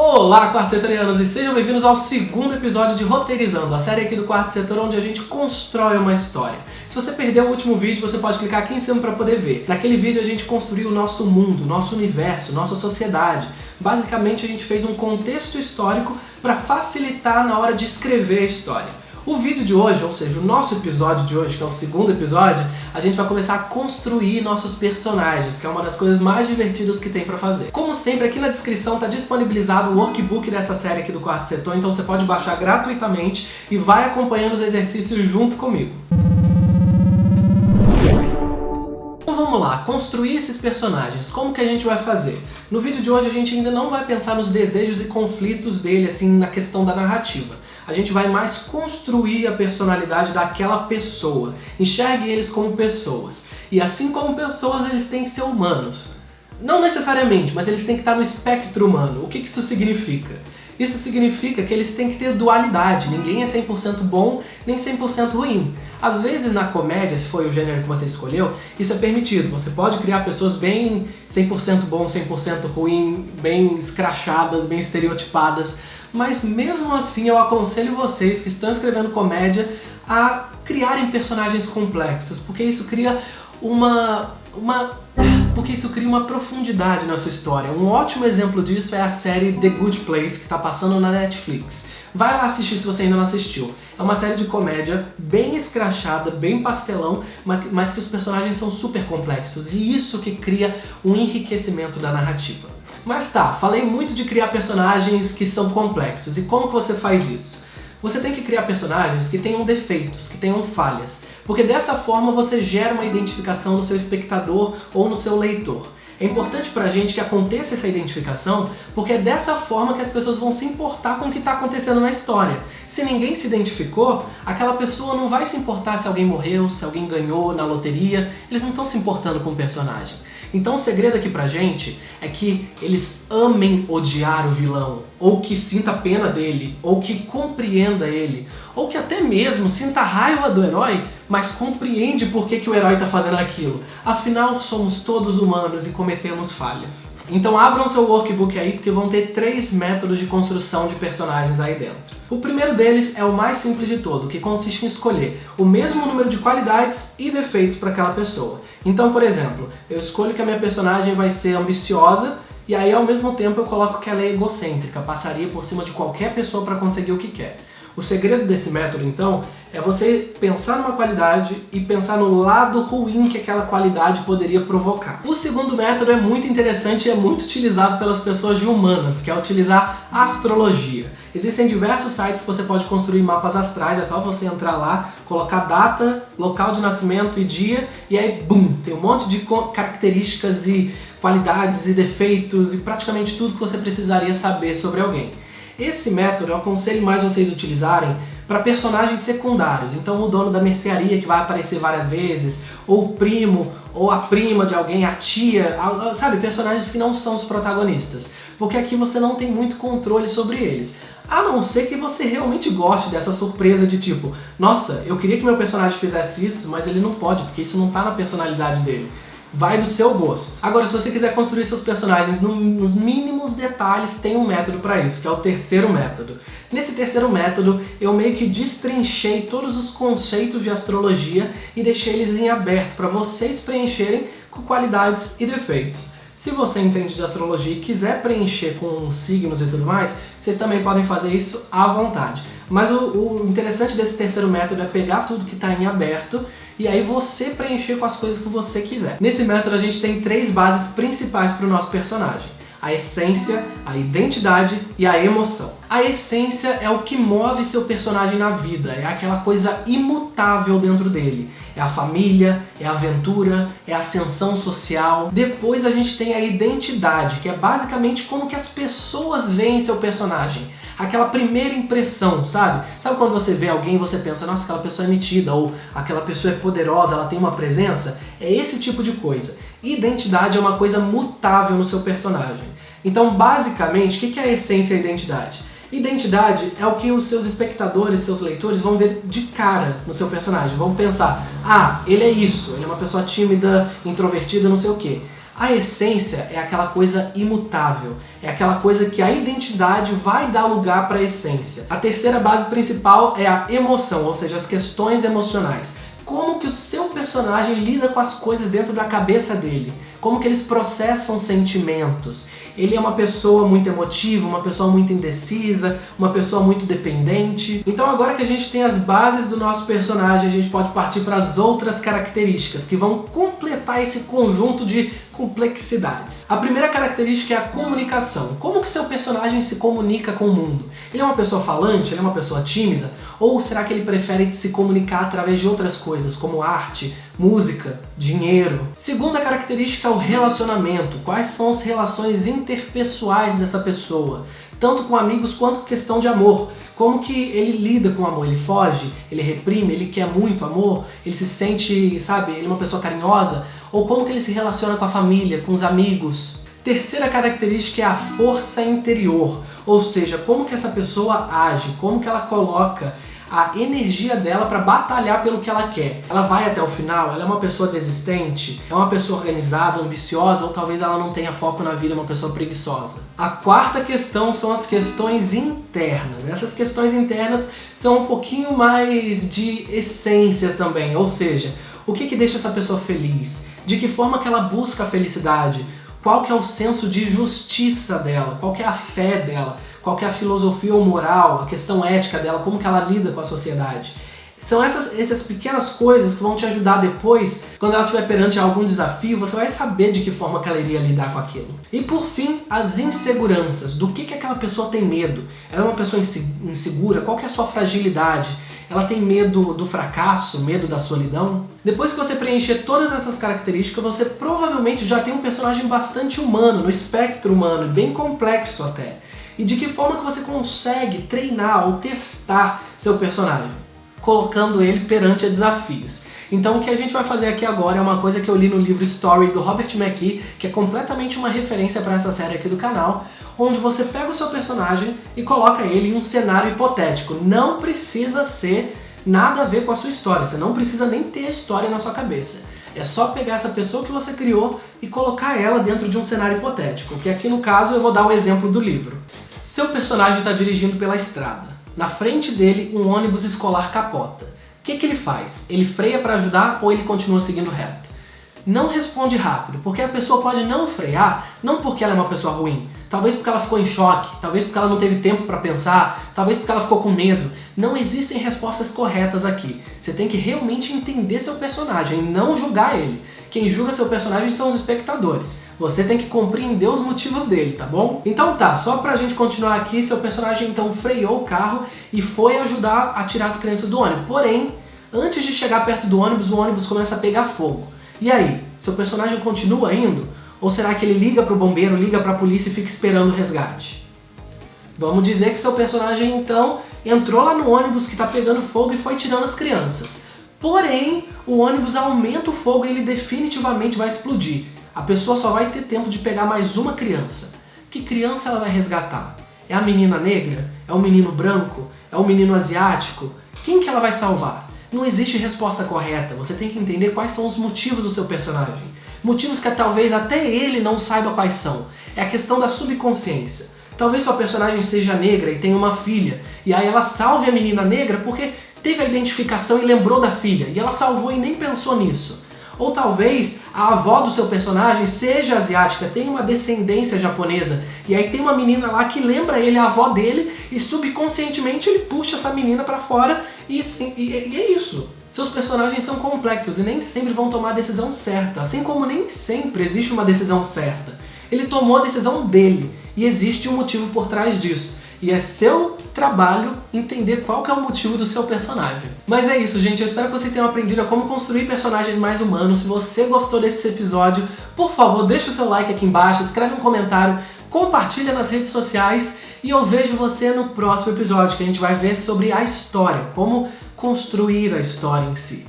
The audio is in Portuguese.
Olá, Quarto Setorianos, e sejam bem-vindos ao segundo episódio de Roteirizando, a série aqui do Quarto Setor onde a gente constrói uma história. Se você perdeu o último vídeo, você pode clicar aqui em cima para poder ver. Naquele vídeo a gente construiu o nosso mundo, nosso universo, nossa sociedade. Basicamente a gente fez um contexto histórico para facilitar na hora de escrever a história. O vídeo de hoje, ou seja, o nosso episódio de hoje, que é o segundo episódio, a gente vai começar a construir nossos personagens, que é uma das coisas mais divertidas que tem pra fazer. Como sempre, aqui na descrição está disponibilizado o workbook dessa série aqui do Quarto Setor, então você pode baixar gratuitamente e vai acompanhando os exercícios junto comigo. Então vamos lá, construir esses personagens. Como que a gente vai fazer? No vídeo de hoje a gente ainda não vai pensar nos desejos e conflitos dele, assim, na questão da narrativa. A gente vai mais construir a personalidade daquela pessoa. Enxergue eles como pessoas. E assim como pessoas, eles têm que ser humanos. Não necessariamente, mas eles têm que estar no espectro humano. O que isso significa? Isso significa que eles têm que ter dualidade, ninguém é 100% bom nem 100% ruim. Às vezes na comédia, se foi o gênero que você escolheu, isso é permitido. Você pode criar pessoas bem 100% bom, 100% ruim, bem escrachadas, bem estereotipadas. Mas mesmo assim eu aconselho vocês que estão escrevendo comédia a criarem personagens complexos, porque isso cria uma profundidade na sua história. Um ótimo exemplo disso é a série The Good Place, que está passando na Netflix. Vai lá assistir se você ainda não assistiu. É uma série de comédia bem escrachada, bem pastelão, mas que os personagens são super complexos, e isso que cria um enriquecimento da narrativa. Mas tá, falei muito de criar personagens que são complexos, e como que você faz isso? Você tem que criar personagens que tenham defeitos, que tenham falhas, porque dessa forma você gera uma identificação no seu espectador ou no seu leitor. É importante pra gente que aconteça essa identificação, porque é dessa forma que as pessoas vão se importar com o que está acontecendo na história. Se ninguém se identificou, aquela pessoa não vai se importar se alguém morreu, se alguém ganhou na loteria, eles não estão se importando com o personagem. Então o segredo aqui pra gente é que eles amem odiar o vilão, ou que sinta pena dele, ou que compreenda ele, ou que até mesmo sinta raiva do herói, mas compreende por que o herói está fazendo aquilo. Afinal, somos todos humanos e cometemos falhas. Então abram seu workbook aí, porque vão ter 3 métodos de construção de personagens aí dentro. O primeiro deles é o mais simples de todo, que consiste em escolher o mesmo número de qualidades e defeitos para aquela pessoa. Então, por exemplo, eu escolho que a minha personagem vai ser ambiciosa, e aí ao mesmo tempo eu coloco que ela é egocêntrica, passaria por cima de qualquer pessoa para conseguir o que quer. O segredo desse método, então, é você pensar numa qualidade e pensar no lado ruim que aquela qualidade poderia provocar. O segundo método é muito interessante e é muito utilizado pelas pessoas de humanas, que é utilizar astrologia. Existem diversos sites que você pode construir mapas astrais, é só você entrar lá, colocar data, local de nascimento e dia, e aí, bum, tem um monte de características e qualidades e defeitos e praticamente tudo que você precisaria saber sobre alguém. Esse método eu aconselho mais vocês utilizarem para personagens secundários, então o dono da mercearia que vai aparecer várias vezes, ou o primo, ou a prima de alguém, a tia, sabe, personagens que não são os protagonistas, porque aqui você não tem muito controle sobre eles. A não ser que você realmente goste dessa surpresa de tipo, nossa, eu queria que meu personagem fizesse isso, mas ele não pode, porque isso não tá na personalidade dele. Vai do seu gosto. Agora, se você quiser construir seus personagens nos mínimos detalhes, tem um método para isso, que é o terceiro método. Nesse terceiro método, eu meio que destrinchei todos os conceitos de astrologia e deixei eles em aberto para vocês preencherem com qualidades e defeitos. Se você entende de astrologia e quiser preencher com signos e tudo mais, vocês também podem fazer isso à vontade. Mas o interessante desse terceiro método é pegar tudo que está em aberto e aí você preencher com as coisas que você quiser. Nesse método a gente tem 3 bases principais para o nosso personagem: a essência, a identidade e a emoção. A essência é o que move seu personagem na vida, é aquela coisa imutável dentro dele. É a família, é a aventura, é a ascensão social. Depois a gente tem a identidade, que é basicamente como que as pessoas veem seu personagem. Aquela primeira impressão, sabe? Sabe quando você vê alguém e você pensa, nossa, aquela pessoa é metida, ou aquela pessoa é poderosa, ela tem uma presença? É esse tipo de coisa. Identidade é uma coisa mutável no seu personagem. Então, basicamente, o que é a essência e a identidade? Identidade é o que os seus espectadores, seus leitores vão ver de cara no seu personagem. Vão pensar, ah, ele é isso, ele é uma pessoa tímida, introvertida, não sei o quê. A essência é aquela coisa imutável, é aquela coisa que a identidade vai dar lugar para a essência. A terceira base principal é a emoção, ou seja, as questões emocionais. Como que o seu personagem lida com as coisas dentro da cabeça dele? Como que eles processam sentimentos? Ele é uma pessoa muito emotiva, uma pessoa muito indecisa, uma pessoa muito dependente. Então agora que a gente tem as bases do nosso personagem, a gente pode partir para as outras características que vão completar esse conjunto de complexidades. A primeira característica é a comunicação. Como que seu personagem se comunica com o mundo? Ele é uma pessoa falante? Ele é uma pessoa tímida? Ou será que ele prefere se comunicar através de outras coisas, como arte, música, dinheiro? Segunda característica é o relacionamento. Quais são as relações interpessoais dessa pessoa? Tanto com amigos quanto com questão de amor. Como que ele lida com o amor? Ele foge? Ele reprime? Ele quer muito amor? Ele se sente, sabe, ele é uma pessoa carinhosa? Ou como que ele se relaciona com a família, com os amigos? Terceira característica é a força interior. Ou seja, como que essa pessoa age? Como que ela coloca a energia dela para batalhar pelo que ela quer. Ela vai até o final? Ela é uma pessoa desistente? É uma pessoa organizada, ambiciosa? Ou talvez ela não tenha foco na vida, é uma pessoa preguiçosa? A quarta questão são as questões internas. Essas questões internas são um pouquinho mais de essência também, ou seja, o que deixa essa pessoa feliz? De que forma que ela busca a felicidade? Qual que é o senso de justiça dela? Qual que é a fé dela? Qual que é a filosofia ou moral, a questão ética dela? Como que ela lida com a sociedade? São essas pequenas coisas que vão te ajudar depois, quando ela estiver perante algum desafio, você vai saber de que forma que ela iria lidar com aquilo. E por fim, as inseguranças. Do que aquela pessoa tem medo? Ela é uma pessoa insegura? Qual que é a sua fragilidade? Ela tem medo do fracasso, medo da solidão? Depois que você preencher todas essas características, você provavelmente já tem um personagem bastante humano, no espectro humano, bem complexo até. E de que forma que você consegue treinar ou testar seu personagem? Colocando ele perante a desafios. Então o que a gente vai fazer aqui agora é uma coisa que eu li no livro Story do Robert McKee, que é completamente uma referência para essa série aqui do canal, onde você pega o seu personagem e coloca ele em um cenário hipotético. Não precisa ser nada a ver com a sua história, você não precisa nem ter a história na sua cabeça. É só pegar essa pessoa que você criou e colocar ela dentro de um cenário hipotético, que aqui no caso eu vou dar o exemplo do livro. Seu personagem está dirigindo pela estrada. Na frente dele, um ônibus escolar capota. O que ele faz? Ele freia para ajudar ou ele continua seguindo reto? Não responde rápido, porque a pessoa pode não frear, não porque ela é uma pessoa ruim, talvez porque ela ficou em choque, talvez porque ela não teve tempo para pensar, talvez porque ela ficou com medo. Não existem respostas corretas aqui. Você tem que realmente entender seu personagem, não julgar ele. Quem julga seu personagem são os espectadores. Você tem que compreender os motivos dele, tá bom? Então tá, só pra gente continuar aqui, seu personagem então freou o carro e foi ajudar a tirar as crianças do ônibus. Porém, antes de chegar perto do ônibus, o ônibus começa a pegar fogo. E aí, seu personagem continua indo? Ou será que ele liga pro bombeiro, liga pra polícia e fica esperando o resgate? Vamos dizer que seu personagem então entrou lá no ônibus que tá pegando fogo e foi tirando as crianças. Porém, o ônibus aumenta o fogo e ele definitivamente vai explodir. A pessoa só vai ter tempo de pegar mais uma criança. Que criança ela vai resgatar? É a menina negra? É o menino branco? É o menino asiático? Quem que ela vai salvar? Não existe resposta correta, você tem que entender quais são os motivos do seu personagem. Motivos que talvez até ele não saiba quais são. É a questão da subconsciência. Talvez sua personagem seja negra e tenha uma filha, e aí ela salve a menina negra porque teve a identificação e lembrou da filha, e ela salvou e nem pensou nisso. Ou talvez a avó do seu personagem seja asiática, tenha uma descendência japonesa, e aí tem uma menina lá que lembra ele a avó dele, e subconscientemente ele puxa essa menina pra fora, e é isso. Seus personagens são complexos e nem sempre vão tomar a decisão certa, assim como nem sempre existe uma decisão certa. Ele tomou a decisão dele, e existe um motivo por trás disso. E é seu trabalho entender qual que é o motivo do seu personagem. Mas é isso, gente. Eu espero que vocês tenham aprendido a como construir personagens mais humanos. Se você gostou desse episódio, por favor, deixa o seu like aqui embaixo, escreve um comentário, compartilha nas redes sociais e eu vejo você no próximo episódio, que a gente vai ver sobre a história, como construir a história em si.